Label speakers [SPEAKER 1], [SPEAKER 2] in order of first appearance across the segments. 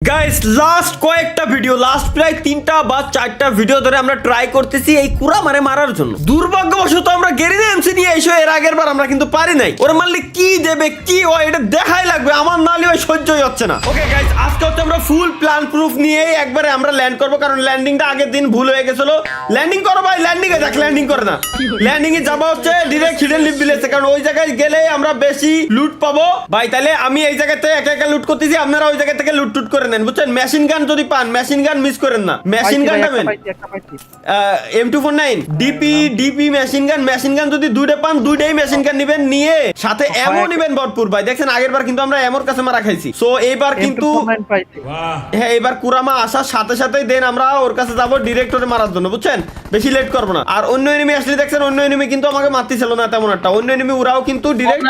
[SPEAKER 1] Guys last কয়েকটা video last প্রায় 3টা বা 4টা ভিডিও ধরে আমরা ট্রাই করতেছি এই কুড়া মারার জন্য। দুর্ভাগ্যবশত আমরা গেরিনা এমসি নিয়ে এসে এর আগের বার আমরা কিন্তু পারি নাই। ওরা মারলে কি দেবে কি হয় এটা দেখাই লাগবে, আমার নালে ওই সহ্যই হচ্ছে না। ওকে গাইস আজকে হচ্ছে আমরা ফুল প্ল্যান প্রুফ নিয়ে একবারে আমরা ল্যান্ড করব, কারণ ল্যান্ডিংটা আগের দিন ভুল হয়ে গেছিল। ল্যান্ডিং করো ভাই, ল্যান্ডিং এ দেখ, ল্যান্ডিং করে না, ল্যান্ডিং এ যাবো হচ্ছে ডিরেক্ট হিডেন লিভ ভিলেজে, কারণ ওই জায়গায় গেলে আমরা বেশি লুট পাবো ভাই। তাহলে আমি এই জায়গা থেকে একা একা লুট করতেছি, আপনারা ওই জায়গা থেকে লুট টুট করে নেন, বুঝছেন? মেশিন গান যদি পান মেশিন গান মিস করেন না, মেশিন গান পাবেন M249 ডিপি মেশিন গান যদি দুইটা পান দুইটাই মেশিন গান নেবেন, নিয়ে সাথে এমও নেবেন ভরপুর ভাই। দেখছেন আগের বার কিন্তু আমরা এমোর কাছে মারা খাইছি, সো এইবার কিন্তু হ্যাঁ এইবার কুরামা আসার সাথে সাথেই দেন আমরা ওর কাছে যাবো ডিরেক্ট ওরে মারার জন্য, বুঝছেন? বেশি লেট করবো না। আর অন্য এনিমি আসলে দেখছেন অন্য এনিমি কিন্তু আমাকে মারতেছিল না তেমন একটা, অন্য এনিমি ওরাও কিন্তু ডিরেক্ট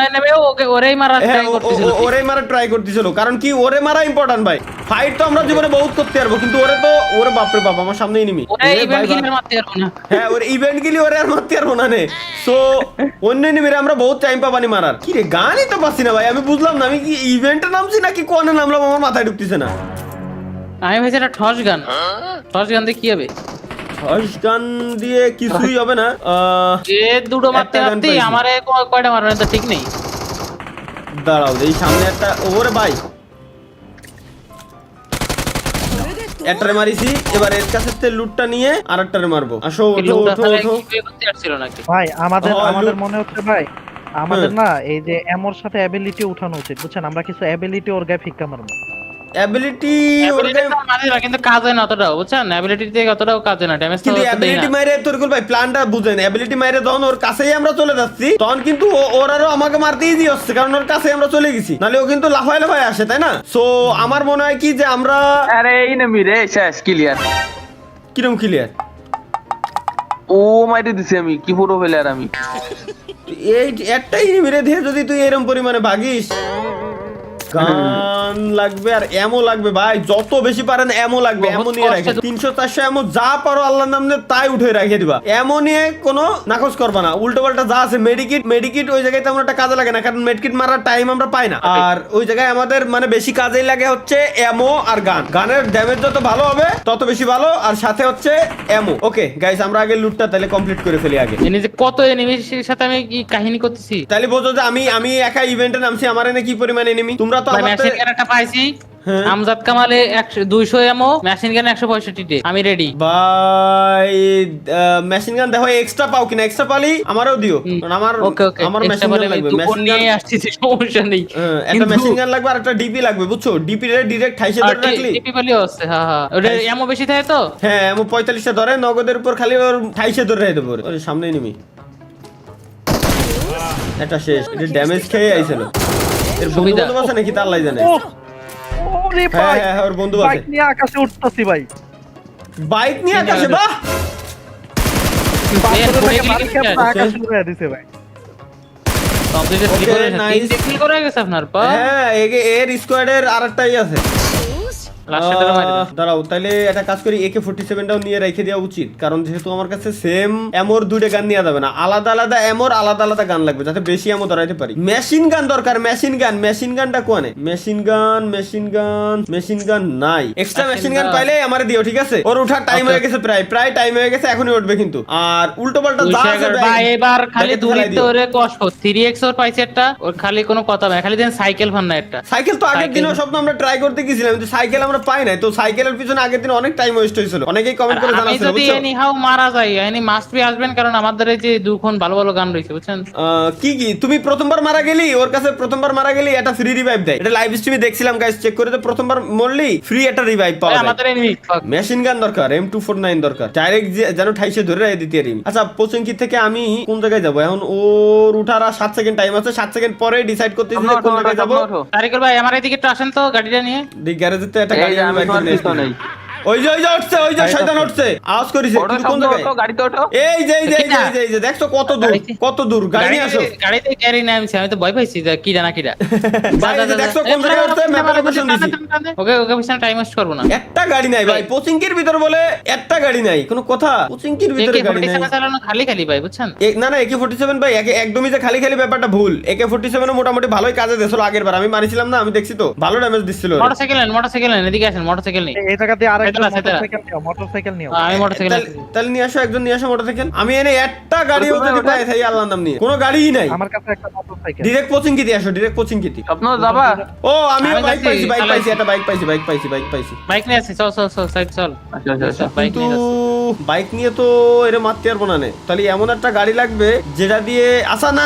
[SPEAKER 2] ওরেই
[SPEAKER 1] মারা ট্রাই করতেছিল, কারণ কি ওরে মারা ইম্পর্টেন্ট ভাই। ফাইট তো আমরা জীবনে বহুত করতে পারবো, কিন্তু ওরে তো ওরে বাপরে বাপ আমার সামনে এনিমি, হ্যাঁ ওর ইভেন্ট গিলি ওরে আর মারতে পারবো না নে। সো অন্য এনিমিরে আমরা বহুত টাইম পাবানি মারার। কি রে গানই তো পাচ্ছি না ভাই, আমি বুঝলাম না আমি কি ইভেন্টে নামছি নাকি কোনে নামলাম, আমার মাথায় ঢুকতেছে না।
[SPEAKER 2] আমি ভাবছি এটা টস গান দিয়ে কি হবে?
[SPEAKER 1] টস গান দিয়ে কিছুই হবে না।
[SPEAKER 2] যে দুটো মারতে আমারে কয়টা মারবে তো ঠিক নেই।
[SPEAKER 1] দাঁড়াও এই সামনে একটা, ওরে ভাই একটারে মারিছি, এবার এর কাছে থেকে লুটটা নিয়ে আরেকটারে মারবো। আসো ওঠো ওঠো ওঠো
[SPEAKER 3] ভাই আমাদের মনে হচ্ছে ভাই আমাদের না এই যে এমোর সাথে অ্যাবিলিটি উঠানো উচিত, বুঝছেন? আমরা কিছু অ্যাবিলিটি ওর গায়ে ফিক্কা মারবো।
[SPEAKER 1] অ্যাবিলিটি
[SPEAKER 2] কিন্তু কাজে না অতটাও, বুঝছেন? অ্যাবিলিটি থেকে অতটাও কাজে না, ড্যামেজ
[SPEAKER 1] কিন্তু অ্যাবিলিটি মাইরে তোরকুল ভাই প্ল্যানটা বুঝেন। অ্যাবিলিটি মাইরে যখন ওর কাছেই আমরা চলে যাচ্ছি তখন কিন্তু ওর আরো আমাকে মারতে ইজি হচ্ছে, কারণ ওর কাছে আমরা চলে গেছি, নালে ও কিন্তু লাফায় লাফায় আসে, তাই না? সো আমার মনে হয় কি যে আমরা
[SPEAKER 4] আরে এই নেমি রে শেষ ক্লিয়ার।
[SPEAKER 1] কিরম ক্লিয়ার?
[SPEAKER 4] ও মাইরে দিছি আমি, কি পুরো প্লেয়ার আমি।
[SPEAKER 1] এই একটাই মেরে দিয়ে যদি তুই এরকম পরিমাণে ভাগিস। গান লাগবে আর এমও লাগবে ভাই, যত বেশি পারেন এমও লাগবে, এমও নিয়ে রাখে 300-400 এমও যা পারো আল্লাহর নাম নিয়ে তাই উঠে রাখে দিবা। এমও নিয়ে কোনো নাকচ করবা না, উল্টো পাল্টা যা আছে মেডিকিট ওই জায়গায় তেমন একটা কাজে লাগে না, কারণ মেডিকিট মারার টাইম আমরা পাই না। আর ওই জায়গায় আমাদের মানে বেশি কাজেই লাগে হচ্ছে এমও আর গানের ড্যামেজ যত ভালো হবে তত বেশি ভালো, আর সাথে হচ্ছে এমও। ওকে গাইস আমরা আগে লুটটা তাহলে কমপ্লিট করে ফেলি আগে।
[SPEAKER 2] এনে যে কত এনিমির সাথে আমি কি কাহিনী করতেছি,
[SPEAKER 1] তাহলে বোঝো যে আমি একা ইভেন্টে নামছি, আমার এনে কি পরিমাণ এনিমি। তোমরা তো
[SPEAKER 2] মেশিন গান একটা পাইছি, আমজাদ কামালে 200 এমও, মেশিন গান 165 তে আমি রেডি
[SPEAKER 1] ভাই। মেশিন গান দেখো এক্সট্রা পাও কিনা, এক্সট্রা পালি আমারও দিও, কারণ আমার মেশিন গান লাগবে। মেশিন গান
[SPEAKER 2] আসছে সমস্যা নেই,
[SPEAKER 1] একটা মেশিন গান লাগবে আর একটা ডিপি লাগবে, বুঝছো? ডিপি রে ডাইরেক্ট 28 ধরে রাখলি
[SPEAKER 2] ডিপি পালিও আছে। হ্যাঁ হ্যাঁ ওটা এমও বেশি থাকে তো,
[SPEAKER 1] হ্যাঁ এমও 45 ধরে, নগদের উপর খালি ওর 28 ধরে রেখে দেবো। ওর সামনে নিমি এটা শেষ, এটা ড্যামেজ খেয়ে আইছিল। এর বন্ধু আছে নাকি তা আল্লাহ জানে।
[SPEAKER 3] ওরে ভাই
[SPEAKER 1] হ্যাঁ ওর বন্ধু আছে,
[SPEAKER 3] বাইক নিয়ে আকাশে উঠতাছি ভাই,
[SPEAKER 1] বাইক নিয়ে আকাশে। বাহ
[SPEAKER 3] আকাশে উড়ে দিছে ভাই।
[SPEAKER 1] হ্যাঁ এর স্কোয়াডের আরেকটাই আছে। দাঁড়াও তাহলে একটা কাজ করি, AK-47টাও নিয়ে রেখে দেওয়া উচিত, কারণ যেহেতু আমার কাছে সেম এমোর দুইটা গান নেওয়া যাবে না, আলাদা আলাদা এমোর আলাদা আলাদা গান লাগবে যাতে বেশি এমো ধরাইতে পারি। মেশিন গান দরকার, মেশিন গানটা কোনে? মেশিন গান নাই, এক্সট্রা মেশিন গান পাইলে আমারে দিও, ঠিক আছে? ওর ওঠার টাইম হয়ে গেছে, প্রায় টাইম হয়ে গেছে, এখনই উঠবে কিন্তু। আর উল্টো পাল্টা যা আছে
[SPEAKER 2] ভাই এবার খালি দূরিতে ওরে কষ্ট 3x ওর পাইছে একটা, ওর খালি কোনো কথা নাই, খালি দেন সাইকেল ফান না একটা।
[SPEAKER 1] সাইকেল তো আগের দিনও স্বপ্ন আমরা ট্রাই করতে গেছিলাম, কিন্তু সাইকেল আমরা পাই নাই, তো সাইকেলের পিছনে আগের দিন অনেক টাইম ওয়েস্ট হয়েছিল, অনেকেই কমেন্ট করে জানাচ্ছিল।
[SPEAKER 2] যদি এনি হাউ মারা যায় এনি মাস্ট বি আসবেন, কারণ আমাদের এই যে দুখন ভালো ভালো গান রয়েছে, বুঝছেন?
[SPEAKER 1] কি তুমি প্রথমবার মারা গেলি, ওর কাছে প্রথমবার মারা গেলি এটা ফ্রি রিভাইভ দেয়, এটা লাইভ স্ট্রিমে দেখছিলাম গাইস, চেক করে। তো প্রথমবার মরলি ফ্রি একটা রিভাইভ পাওয়া যায়।
[SPEAKER 2] আমাদের এনিমি
[SPEAKER 1] মেশিন গান দরকার, M249 দরকার, ডাইরেক্ট যেন 28 ধরে রাখে দিতে পারি। আচ্ছা পোচিংকি থেকে আমি কোন জায়গায় যাব এখন? ওর উঠার 7 সেকেন্ড টাইম আছে, 7 সেকেন্ড পরে ডিসাইড করতেছি যে কোন জায়গায় যাব।
[SPEAKER 2] তারিকুল ভাই আমার এদিকে একটু আসেন তো গাড়িটা নিয়ে।
[SPEAKER 1] গ্যারেজে তো একটা গাড়ি আমি বাইক নিয়ে এসেছি। ওই যে উঠছে, ওই যে শয়তান উঠছে, আওয়াজ করিছে।
[SPEAKER 4] ওটো
[SPEAKER 1] কিন্তু কোন
[SPEAKER 4] সামনে
[SPEAKER 1] জায়গায়?
[SPEAKER 4] ওটো গাড়িতে ওটো
[SPEAKER 1] এই যে দেখছো কত দূর গাড়ি নিয়ে আসো।
[SPEAKER 2] গাড়িতে ক্যারি না আমি তো ভয় পাইছি যে কি জানা কিরা
[SPEAKER 1] ভাই, এই যে দেখছো কোন জায়গায় উঠছে, ম্যাপে লোকেশন দিছি।
[SPEAKER 2] ওকে পিছনে টাইম ওয়েস্ট করব না।
[SPEAKER 1] একটা গাড়ি নাই ভাই, পচিংকির ভিতর বলে একটা গাড়ি নাই, কোনো কথা? পচিংকির ভিতরে
[SPEAKER 2] একে
[SPEAKER 1] গাড়ি নাই।
[SPEAKER 2] 47 চালানো খালি ভাই বুঝছেন।
[SPEAKER 1] না AK47 ভাই, একদমই যে খালি ব্যাপারটা ভুল। AK47 মোটামুটি ভালোই কাজে দিয়েছিল আগের বার, আমি মারিছিলাম না, আমি দেখছি তো ভালো ড্যামেজ দিছিল।
[SPEAKER 2] মোটরসাইকেল নেন, এদিকে আসেন, মোটরসাইকেল নেই।
[SPEAKER 3] এই জায়গা দিয়ে আরেকটা
[SPEAKER 2] সেটা।
[SPEAKER 3] মোটরসাইকেল নিও।
[SPEAKER 2] আমি মোটরসাইকেল
[SPEAKER 1] তাহলে নিয়ে আসো, একজন নিয়ে আসো মোটরসাইকেল। আমি এনে একটা গাড়িও যদি পাই তাই আল্লাহর নাম নিয়ে, কোনো গাড়িই নাই।
[SPEAKER 3] আমার কাছে একটা মোটরসাইকেল।
[SPEAKER 1] ডিরেক্ট পচিংকি দিয়ে আসো, ডিরেক্ট পচিংকি।
[SPEAKER 4] স্বপ্ন যাবা
[SPEAKER 1] ও আমিও
[SPEAKER 2] আমি
[SPEAKER 1] বাইক
[SPEAKER 2] যাচ্ছি,
[SPEAKER 1] পাইছি, একটা বাইক পাইছি।
[SPEAKER 2] বাইক নিয়ে আসি, চল সাইড চল।
[SPEAKER 4] আচ্ছা
[SPEAKER 2] বাইক
[SPEAKER 1] কিন্তু
[SPEAKER 2] নিয়ে যাচ্ছি।
[SPEAKER 1] বাইক নিয়ে তো এরে মারতে পারবো না নে। তাহলে এমন একটা গাড়ি লাগবে যেটা দিয়ে আচ্ছা না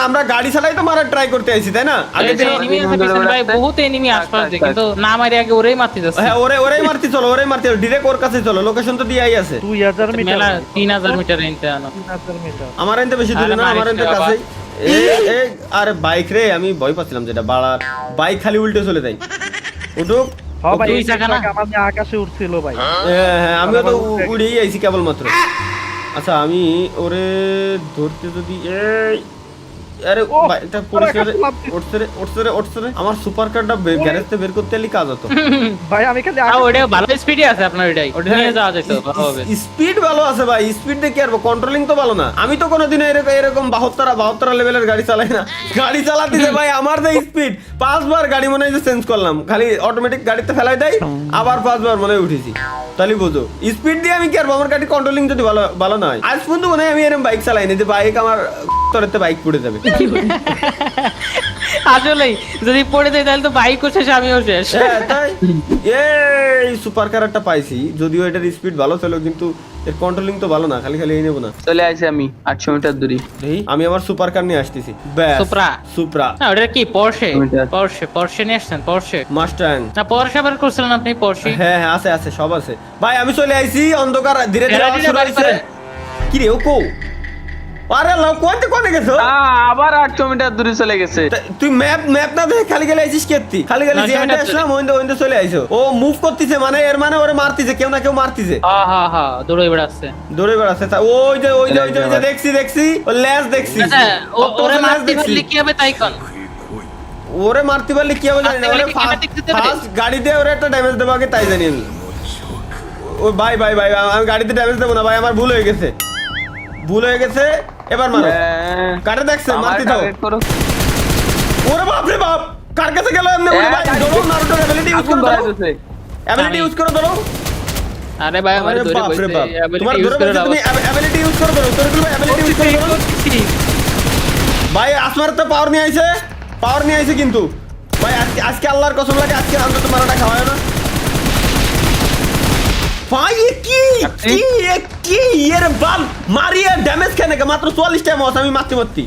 [SPEAKER 1] আমরা গাড়ি চালাই তো মারার ট্রাই করতে আইছি তাই না? আগে
[SPEAKER 2] এই যে enemy আছে পিছনে ভাই, বহুত enemy আশপাশ দিয়ে, কিন্তু না মারি আগে ওরেই মারতে যাচ্ছে।
[SPEAKER 1] হ্যাঁ ওরেই মারতে চলো, ডিরেক্ট ওর কাছে চলো, লোকেশন তো দিয়েই আছে।
[SPEAKER 3] 2000 মিটার।
[SPEAKER 2] মেলা 3000 মিটার এনতে আনো।
[SPEAKER 3] 3000 মিটার।
[SPEAKER 1] আমার এনতে বেশি দূরে না, আমার এনতে কাছেই। এই আরে বাইক রে, আমি ভয় পাচ্ছিলাম যেটা বাড়ার বাইক খালি উল্টে চলে যায়। উঠুক।
[SPEAKER 3] হ্যাঁ ভাই,
[SPEAKER 2] দুই
[SPEAKER 3] এই
[SPEAKER 2] চাকা না?
[SPEAKER 3] আমাদের আকাশে উঠছিল ভাই।
[SPEAKER 1] হ্যাঁ আমিও তো উড়েই আইছি কেবলমাত্র। আচ্ছা আমি ওরে ধরতে যদি আরে
[SPEAKER 3] ও,
[SPEAKER 1] এটা পরিষ্কার
[SPEAKER 3] আকাশে
[SPEAKER 1] উঠছে রে। আমার সুপার কারটা গ্যারেজতে বের করতে এলি কাজ হতো।
[SPEAKER 3] ভাই আমি খালি
[SPEAKER 2] ওটা ভালো স্পিডে আছে আপনার এটাই, ওটা নিয়ে যাওয়া যেত ভালো হবে।
[SPEAKER 1] স্পিড ভালো আছে ভাই, স্পিড দেখে আর কন্ট্রোলিং তো ভালো না। আমি তো কোনোদিন এরকম 72 লেভেলের গাড়ি চালাই না। গাড়ি চালাতে যে ভাই আমার যে স্পিড, 5 বার গাড়ি মনে হয় যে চেঞ্জ করলাম, খালি অটোমেটিক গাড়িতে ফেলাই দেয়, আবার 5 বার মনে হয় উঠেছি। তাহলে বুঝো স্পিড দিয়ে আমি কি আর আমার গাড়ি কন্ট্রোলিং যদি ভালো না হয়। আজ পর্যন্ত মনে হয় আমি এরকম বাইক চালাই না যে বাইক আমার তরেতে বাইক পড়ে যাবে।
[SPEAKER 2] আসলেই যদি পড়ে যায় তাহলে তো বাইকও শেষ, আমিও শেষ।
[SPEAKER 1] হ্যাঁ তাই এই সুপার কারটা পাইছি, যদিও এটার স্পিড ভালো ছিল কিন্তু এর কন্ট্রোলিং তো ভালো না, খালি এই নেব না।
[SPEAKER 4] চলে আইছি আমি 800 মিটার দূরে।
[SPEAKER 1] আমি আমার সুপার কার নিয়ে আসতেছি। ব্যাস সুপ্রা
[SPEAKER 2] না ওটা কি পরশে নিয়ে আসছেন? পরশে
[SPEAKER 1] মাস্টাং
[SPEAKER 2] না, পরশে আবার করছিলেন আপনি? পরশে
[SPEAKER 1] হ্যাঁ আছে সব আছে ভাই। আমি চলে আইছি, অন্ধকার ধীরে আওয়াজ শুরু হইছে। কি রে ও কো? আরে আল্লাহ কোনে গেছো?
[SPEAKER 4] আবার 800 মিটার দূরে চলে গেছে।
[SPEAKER 1] তুই ম্যাপ না দেখে খালি আইছিস কেতি? খালি যে এন্ড আসলাম ওইন্দে চলে আইছো। ও মুভ করতেছে মানে এর মানে ওরে মারতিছে, কেউ না কেউ মারতিছে।
[SPEAKER 2] হ্যাঁ দৌড়ে বেড়াচ্ছে।
[SPEAKER 1] ওই যে দেখছি ও ল্যাজ দেখছি।
[SPEAKER 2] ওরে মারতে পারলে কি হবে তাই কোন?
[SPEAKER 1] ওরে মারতে পারলে কি হবে জানি না। ওরে ফার্স্ট গাড়িতে ওরে একটা ড্যামেজ দেব আগে তাই জানি আমি। ও ভাই আমি গাড়িতে ড্যামেজ দেব না ভাই, আমার ভুল হয়ে গেছে। এবার মারো। কাটে দেখছে মারতে দাও। ওরে বাপ রে বাপ, কার কাছে গেল এমনি? ওরে ভাই ধরো, নারুটো অ্যাবিলিটি ইউজ করো, অ্যাবিলিটি ইউজ করো ধরো।
[SPEAKER 2] আরে ভাই আমার
[SPEAKER 1] আরে
[SPEAKER 2] ধরে
[SPEAKER 1] বাপ রে বাপ,
[SPEAKER 2] বসে
[SPEAKER 1] তোমার
[SPEAKER 2] ইউজ
[SPEAKER 1] ধরে
[SPEAKER 2] করে
[SPEAKER 1] বলছি তুমি অ্যাবিলিটি ইউজ করো ধরো। তোর গুলো অ্যাবিলিটি ইউজ করো ধরো। ভাই আসমার তো পাওয়ার নিয়ে আইছে কিন্তু ভাই আজকে আল্লাহর কসম লাগে আজকে অন্তত মারাটা খাওয়ায় না ভাই। কি এর বাল মারিয়া ড্যামেজ কেন মাত্র 44 টা মত আমি মারতে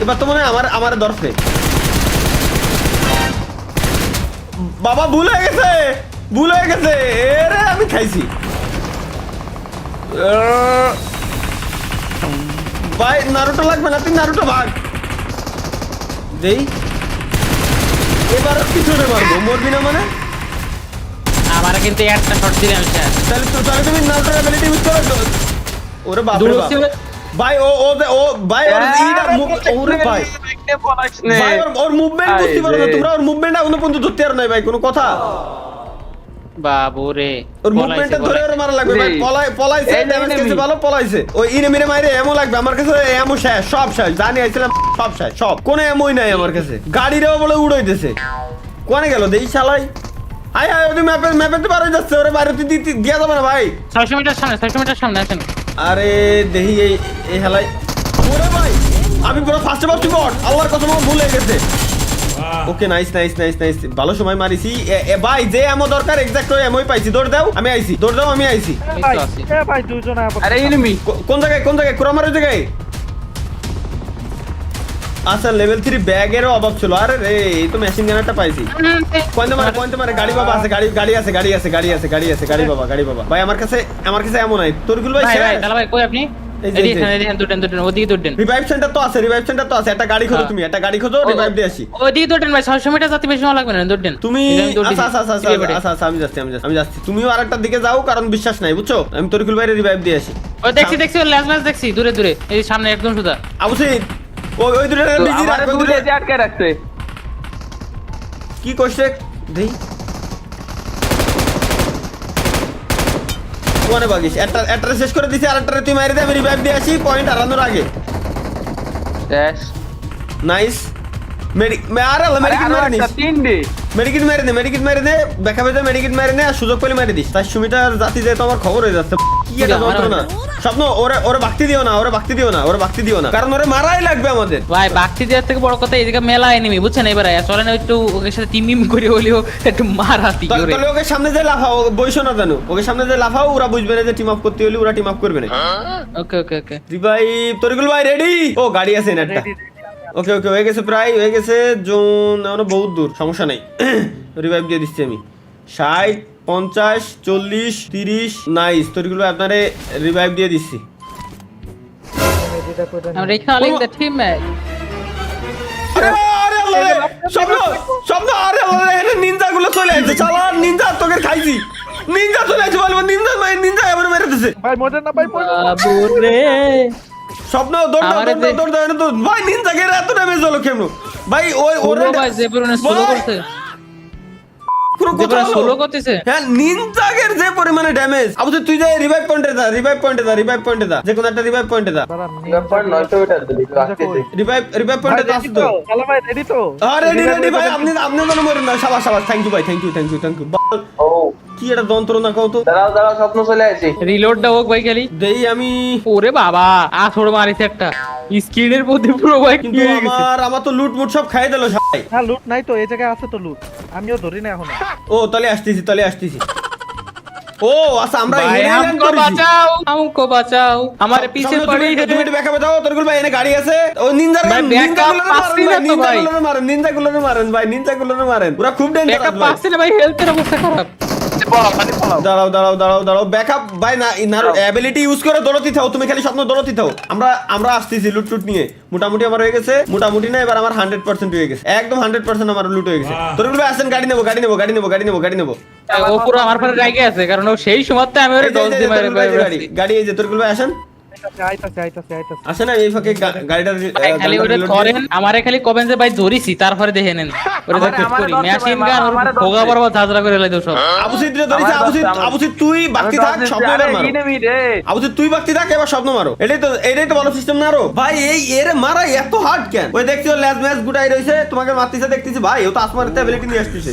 [SPEAKER 1] এবার তো মনে হয় আমার দরফে বাবা ভুল হয়ে গেছে এরে আমি খাইছি ভাই। নারুটো লাগবে না, তুই নারুটো ভাগ দেই। এবার পিছনে মারবো, মরবি না মানে?
[SPEAKER 2] আমার কিন্তু একটা শট দিলেন স্যার।
[SPEAKER 1] তাহলে তুমি নারুটো অ্যাবিলিটি ইউজ করো। ওরে বাপ রে বাপ ভাই, ও ভাই ওর ইডা ওরে ভাই ওর মুভমেন্ট বুঝতে পারো না তোমরা? ওর মুভমেন্ট এখনো পর্যন্ত ধরতে পারো না ভাই, কোনো কথা?
[SPEAKER 2] বাবুরে
[SPEAKER 1] ওর মুভমেন্টটা ধরে ওর মারা লাগবে ভাই। পলাইছে, ড্যামেজ খেয়েছে ভালো, পলাইছে। ওই ইনেমিরে মাইরে এমো লাগবে। আমার কাছে এমো শেষ, সব শেষ, জানি আইছিলাম সব শেষ, সব কোনো এমোই নাই আমার কাছে। গাড়িরেও বলে উড়াইতেছে। কোনে গেল দেই শালাই? আয় ওই ম্যাপে তো পারে যাচ্ছে। ওরে বাইরে দিয়া যাবে না ভাই।
[SPEAKER 2] 600 মিটার সামনে আছেন।
[SPEAKER 1] আরে দেখি এই হেলাই। ওরে ভাই আমি পুরো ফার্স্টে ভাবছি বট, আল্লাহর কসম আমার ভুল হয়ে গেছে। Okay nice. ভালো সময় মারিছি ভাই। যে এমো দরকার এক্সাক্ট ওই এমোই পাইছি। দৌড় দাও আমি আইছি।
[SPEAKER 3] ভাই দুইজন
[SPEAKER 4] আরে এনিমি
[SPEAKER 1] কোন জায়গায় কুরামারের জায়গায়? আচ্ছা লেভেল 3 ব্যাগেরও অভাব ছিল। আরে রে এই তো মেশিন গানারটা পাইছি। পয়েন্টে মারে গাড়ি বাবা আছে, গাড়ি আছে গাড়ি বাবা ভাই। আমার কাছে এমন নাই। তোরগুল ভাই
[SPEAKER 2] তাহলে ভাই কই আপনি?
[SPEAKER 1] এই যে,
[SPEAKER 2] এদিকে দুটেন ওদিকে দুটেন
[SPEAKER 1] রিভাইভ সেন্টার তো আছে একটা গাড়ি খোঁজো, তুমি একটা গাড়ি খোঁজো, রিভাইভ দিয়ে আসি।
[SPEAKER 2] ওদিকে দুটেন ভাই 600 মিটার যাতে বেশি সময় লাগবে না দুটেন
[SPEAKER 1] তুমি আচ্ছা আমি যাচ্ছি তুমিও আরেকটার দিকে যাও, কারণ বিশ্বাস নাই বুঝছো, আমি তরিকুল ভাইয়ের রিভাইভ দিয়ে আসি।
[SPEAKER 2] ওই দেখছি ওই ল্যাজ দেখছি দূরে এই সামনে একদম সুদা
[SPEAKER 1] অবশ্যই ওই দুটো বিজি রাখ, ওই দুটো
[SPEAKER 4] আটকে রাখছে।
[SPEAKER 1] কি করছে দেই কোনে বাগিস একটা শেষ করে দিছি, আরেকটারে তুই মারি দে, আমি রিভাইভ দিয়ে আসি পয়েন্ট হারানোর আগে।
[SPEAKER 4] শেষ।
[SPEAKER 1] নাইস মেডিকেট মেরে দে বেকাবে দে, মেডিকেট মেরে নে, আর সুযোগ পেলে মেরে দিস। 400 মিটার জাতি যেহেতু আমার খবর হয়ে যাচ্ছে, কি এটা যন্ত্রণা। স্বপ্ন ওরে বাক্তি দিও না, কারণ ওরে মারাই লাগবে আমাদের।
[SPEAKER 2] ভাই বাক্তি দেওয়ার থেকে বড় কথা এদিকে মেলা এনিমি বুঝছেন, এবারে চলেন একটু ওকে সাথে টিম করে হলেও একটু মারাতি করে।
[SPEAKER 1] তাহলে ওকে সামনে যে লাফাও, বইসো না জানো, ওকে সামনে যে লাফাও, ওরা বুঝবে না যে টিম আপ করতে হলে ওরা টিম আপ করবে না।
[SPEAKER 2] ওকে
[SPEAKER 1] রিভাইভ তরিকুল ভাই রেডি? ও গাড়ি আছে না একটা। ওকে হয়ে গেছে, প্রায় হয়ে গেছে, জোন এখনো বহুত দূর, সমস্যা নাই। রিভাইভ দিয়ে দিচ্ছি আমি। 60 50 40 30 নাইস তরিকুল ভাই আপনারে রিভাইভ দিয়ে দিচ্ছি।
[SPEAKER 2] I'm recalling the teammate.
[SPEAKER 1] আরে আল্লাহ রে, স্বপ্ন আরে আল্লাহ রে, এটা নিনজা গুলো চলে আসছে, চালা নিনজা তোকে খাইছি, নিনজা চলে আসছে, বলবো নিনজা এবার মেরে দিছে।
[SPEAKER 3] ভাই মরে না ভাই মরে না।
[SPEAKER 2] বাবুরে
[SPEAKER 1] স্বপ্ন দৌড় ভাই, নিনজা কে এত ড্যামেজ হলো কেন ভাই? ওই ওরে
[SPEAKER 2] ভাই জেপুরনে স্লো করতে
[SPEAKER 1] পুরো কোথাও
[SPEAKER 2] স্লো করতেছে।
[SPEAKER 1] হ্যাঁ নিনজাগের যে পরিমাণে ড্যামেজ। আবু তুই যে রিভাইভ পয়েন্টে যা যে কোনো একটা রিভাইভ পয়েন্টে যা। রিভাইভ পয়েন্টে যা তো।
[SPEAKER 3] চলো ভাই রেডি তো?
[SPEAKER 1] আরে রেডি ভাই, আপনি যেন মরেন না। শাবাশ থ্যাংক ইউ ভাই, থ্যাংক ইউ
[SPEAKER 4] ও
[SPEAKER 1] কি এটা যন্ত্রণা কও তো।
[SPEAKER 4] দাঁড়াও স্বপ্ন চলে আসি।
[SPEAKER 2] রিলোডটা হোক ভাই খালি
[SPEAKER 1] দেই আমি।
[SPEAKER 2] ওরে বাবা আছড় মারিছে একটা স্ক্রিনের মধ্যে পুরো ভাই।
[SPEAKER 1] কিন্তু আমার তো লুট মুট সব খাই দিল সবাই।
[SPEAKER 3] না লুট নাই তো, এই জায়গায় আছে তো লুট, আমিও ধরি না এখন।
[SPEAKER 1] ও তাহলে আসতেছি। ও আচ্ছা আমরা
[SPEAKER 2] ভাই हमको बचाओ हमारे पीछे पड़ी है।
[SPEAKER 1] তুমি একটু ব্যাকআপে যাও তরকুল ভাই, এনে গাড়ি আছে। ও নিনজার
[SPEAKER 2] ভাই, backup পাচ্ছি না তো ভাই।
[SPEAKER 1] নিনজাগুলোরে মারেন পুরো খুব ডেঞ্জারাস
[SPEAKER 2] ব্যাকআপ
[SPEAKER 1] ভাই।
[SPEAKER 2] পাচ্ছে না ভাই, হেলথের অবস্থা খারাপ।
[SPEAKER 1] দাঁড়াও ব্যাকআপ ভাই, না ইনার অ্যাবিলিটি ইউজ করে দৌড়তে থাও, তুমি খালি স্বপ্ন দৌড়তে থাও। আমরা আসতেছি লুট নিয়ে। মোটামুটি আমার হয়ে গেছে, মোটামুটি না এবার আমার 100% হয়ে গেছে, একদম 100% আমার লুট হয়ে গেছে। তরকুল ভাই আসেন, গাড়ি নেবো।
[SPEAKER 2] ও পুরো আমার পরে রাগে আছে, কারণ ও সেই সময়তে আমি ওরে ডজ দিয়ে মারে
[SPEAKER 1] গাড়ি এই যে তরকুল ভাই আসেন।
[SPEAKER 3] আইতাছে
[SPEAKER 1] আসেন এই ফাঁকে গাড়িটা
[SPEAKER 2] খালি ওরে করেন, আমারে খালি কবেন যে ভাই ধরিছি, তারপরে দেখে নেন ওরে দেখে করি মেশিন গান ওর ভোগা বরাবর ঝাঁঝরা করে লাইতো সব।
[SPEAKER 1] আবুসিদ রে ধরিছে, আবুসিদ তুই বাকি থাক, স্বপ্ন এবার মারো। আবুসিদ তুই বাকি থাক, এবার স্বপ্ন মারো। এটাই তো ভালো সিস্টেম না আরো ভাই। এই এর মারা এত হার্ড কেন? ওই দেখছো ল্যাজ ম্যাচ গুটাই রইছে, তোমাকে মারতেছে দেখতেছি ভাই, ও তো আসমানের অ্যাবিলিটি নিয়ে আসতেছে।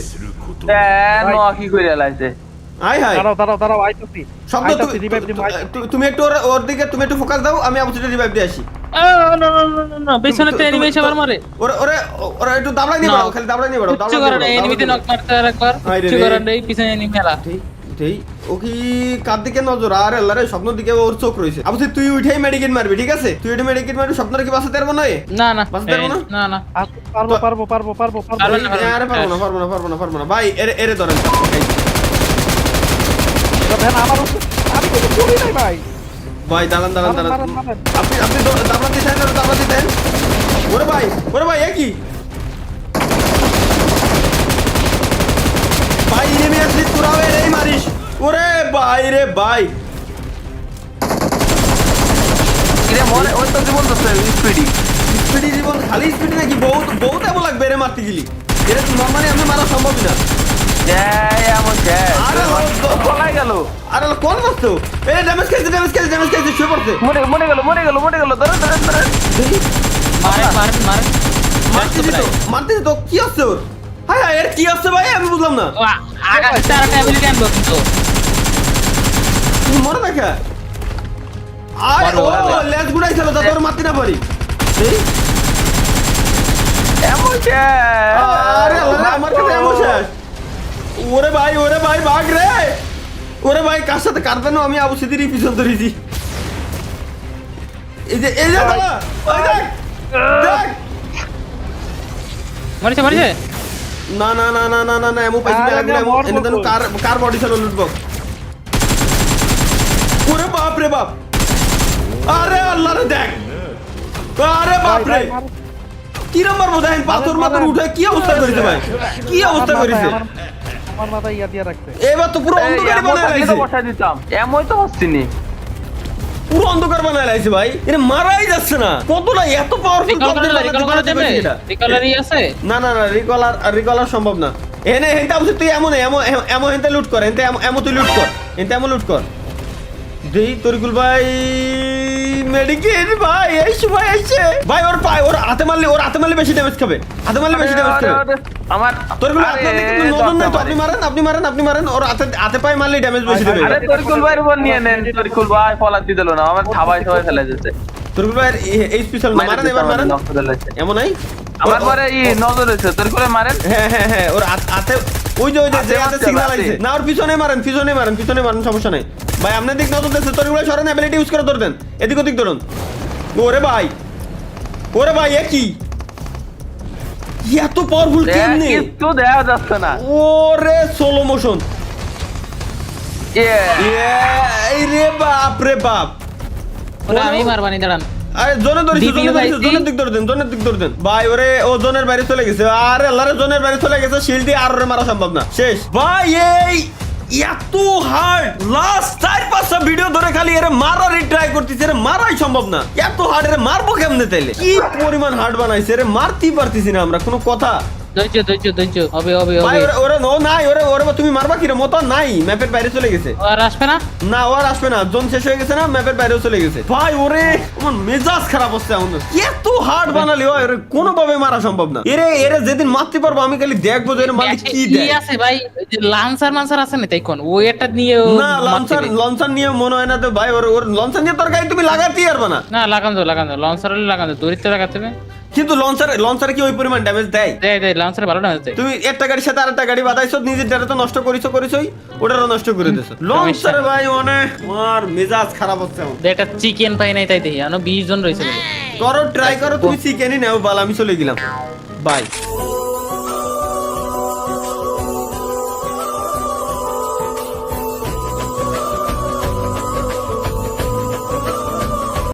[SPEAKER 4] কি করে লাইছে?
[SPEAKER 1] হাই
[SPEAKER 3] দাঁড়াও আইতাছি।
[SPEAKER 1] শব্দ
[SPEAKER 3] রিভাইভ দিই।
[SPEAKER 1] তুমি একটু ওর দিকে তুমি একটু ফোকাস দাও, আমি আবুসিদের রিভাইভ দিয়ে আসি।
[SPEAKER 2] না পেছনে তো এনিমি সবার মারে।
[SPEAKER 1] ওরে একটু দাবলাই নিয়ে বাড়াও, খালি দাবলাই নিয়ে বাড়াও।
[SPEAKER 2] কিছু করে না, এনিমিতে নক মারতে আর একবার কিছু করে না, এই পিছনে এনিমি মেলা।
[SPEAKER 1] দেই ও কি কার দিকে নজর? আরে আল্লাহ রে, স্বপ্নের দিকে ওর চোখ রইছে। আবুসিদ তুই উঠেই মেডিকেট মারবি, ঠিক আছে? তুই উঠে মেডিকেট মারবি, স্বপ্নের কি বাঁচাতে পারবো না?
[SPEAKER 2] না
[SPEAKER 1] বাঁচাতে পারবো না?
[SPEAKER 2] না
[SPEAKER 3] পারবো
[SPEAKER 1] আরে পারবো না ভাই, এরে ধরেন।
[SPEAKER 3] আমার আমি তো করি নাই ভাই।
[SPEAKER 1] ভাই দাঁড়ান
[SPEAKER 3] মারেন।
[SPEAKER 1] আপনি দাবলাতে দেন। ওরে ভাই একই ভাই, এনিমি আসলে তোরাও এই মারিস। ওরে ভাই রে ভাই,
[SPEAKER 4] কিরে মনে ওই তো জীবন তো
[SPEAKER 1] স্পিডি জীবন, খালি স্পিডি নাকি? বহুত এমন লাগবে এরে মারতে গেলি, এরে নরমালি আমি মারা সম্ভব না।
[SPEAKER 4] পলাই গেল।
[SPEAKER 1] আরে কোন মারতো? এ ড্যামেজ খাইছে শুয়ে পড়ছে।
[SPEAKER 4] মরে গেল ধরে
[SPEAKER 1] মারতে তো কি আছে ওর? হাই এর কি আছে ভাই, আমি বুঝলাম না।
[SPEAKER 2] আগা তার অ্যাবিলিটি আনবো কিন্তু
[SPEAKER 1] তুমি মরে দেখা। আরে ও লেজ গুড়াইছিল যাতে ওর মারতে না পারি। আরে আমার কাছে এমন শেষ। ওরে ভাই ভাগ রে। ওরে ভাই কার সাথে কারবেন? আমি আবুসিদের পিছন ধরেছি। এই যে দাদা দেখ
[SPEAKER 2] মারিছে
[SPEAKER 1] না এমন পাইছি মেলাগুলো, এনে দেন কার বডি ছিল লুটবক্স। ওরে বাপ রে বাপ, আরে আল্লাহ রে দেখ, আরে বাপ রে, কিরম মারবো দেখেন, পাথর মাথর উঠে কি অবস্থা করেছে ভাই, কি অবস্থা করেছে।
[SPEAKER 3] আমার মাথায় ইয়া দিয়ে রাখছে।
[SPEAKER 1] এবার তো পুরো অন্ধকারে বানায় লাইছে,
[SPEAKER 4] বসাই দিতাম, এমন তো হচ্ছে নি।
[SPEAKER 1] পুরো অন্ধকার বানায় লাইছে ভাই, এটা মারাই যাচ্ছে না। কতটা এত পাওয়ারফুল
[SPEAKER 2] রিকলারই আছে।
[SPEAKER 1] না না না, রিকলার সম্ভব না। এনে হেনটা বলছে তুই এমন এমন হেনটা লুট কর, হেনটা এমন তুই লুট কর, হেনটা এমন লুট কর। দেই তরিকুল ভাই মেডিকেট ভাই, আইছে ভাই, আইছে ভাই। ওর পায়, ওর হাতে মারলে বেশি ড্যামেজ খাবে, হাতে মারলে বেশি ড্যামেজ খাবে।
[SPEAKER 4] আমার
[SPEAKER 1] তরিকুল ভাই আপনাদের কিন্তু নজর নাই তো, আপনি মারেন, ওর হাতে পায় মারলে ড্যামেজ বেশি দেবে।
[SPEAKER 4] আরে তরিকুল ভাইয়ের উপর নিয়ে নেন, তরিকুল ভাই ফলাত দিল না, আমার সবাই ফেলে দিয়েছে।
[SPEAKER 1] তরিকুল ভাই এই স্পেশাল মারেন, এবার মারেন, এমন নাই
[SPEAKER 4] আমার পরে এই নজর হয়েছে, তরিকুল ভাই মারেন।
[SPEAKER 1] হ্যাঁ ওর হাতে ওই যে হাতে সিগন্যাল আইছে না, ওর পিছনে মারেন, সমস্যা নাই ভাই। আপনার দিক নজর দিচ্ছে, তরিকুল ভাই সরেন, অ্যাবিলিটি ইউজ করে ধরতেন, এদিক ওদিক ধরুন। ওরে ভাই এ কি এত পাওয়ারফুল কেমনে,
[SPEAKER 4] কিছু দেখা যাচ্ছে না।
[SPEAKER 1] ওরে স্লো মোশন, এই রে বাপ রে বাপ।
[SPEAKER 2] ওরা আমি মারবানি, দাঁড়ান।
[SPEAKER 1] আরে জোনের দিক ধরতেন ভাই। ওরে ও জোনের বাইরে চলে গেছে, আরে আল্লাহ রে, জোনের বাইরে চলে গেছে, শিল্ড দিয়ে আর ওরে মারা সম্ভব না, শেষ ভাই। এই এত হার্ড, লাস্ট 4-5টা ভিডিও ধরে খালি এর মারারই ট্রাই করতেছে, এর মারাই সম্ভব না। এত হার্ড, এর মারবো কেমনে তাইলে? কি পরিমাণ হার্ড বানাইছে, এর মারতেই পারতেছি না আমরা, কোনো কথা।
[SPEAKER 2] ধৈর্য হবে
[SPEAKER 1] ভাই ওরে নো নাই, ওরে তুমি মারবা কি রে, মতো নাই, ম্যাপের বাইরে চলে গেছে।
[SPEAKER 2] আর আসবে না,
[SPEAKER 1] না ও আর আসবে না, জোন শেষ হয়ে গেছে না, ম্যাপের বাইরেও চলে গেছে ভাই। ওরে আমার মেজাজ খারাপ হচ্ছে এখন, এত হার্ড বানালি হয় ওরে কোনোভাবে মারা সম্ভব না। এরে যেদিন মারতে পারবো আমি খালি দেখবো যে এর মালিক কি দেয়।
[SPEAKER 2] আছে ভাই, ওই যে লান্সার আছে না, তাই কোন ওই একটা নিয়ে
[SPEAKER 1] না লঞ্চার নিয়ে মনে হয় না তো ভাই, ওর লঞ্চার নিয়ে তোর গাড়ি তুমি লাগাতেই পারবে না।
[SPEAKER 2] না লাগান লঞ্চার দূরিতে লাগাতে হবে।
[SPEAKER 1] কিন্তু লঞ্চারে কি ওই পরিমাণ ড্যামেজ দেয়?
[SPEAKER 2] দেয় লঞ্চারে ভালো ড্যামেজ দেয়।
[SPEAKER 1] তুমি একটা গাড়ির সাথে আরেকটা গাড়ি বাঁধাইছো, নিজের ডাটা তো নষ্ট করিছই, ওটারও নষ্ট করে দিছো লঞ্চারে ভাই। মানে আমার মেজাজ খারাপ হচ্ছে এখন।
[SPEAKER 2] একটা চিকেন পাই নাই, তাই দেখি আনো 20 জন রয়েছে।
[SPEAKER 1] করো ট্রাই করো, তুমি চিকেনই নাও বাল, আমি চলে গেলাম বাই।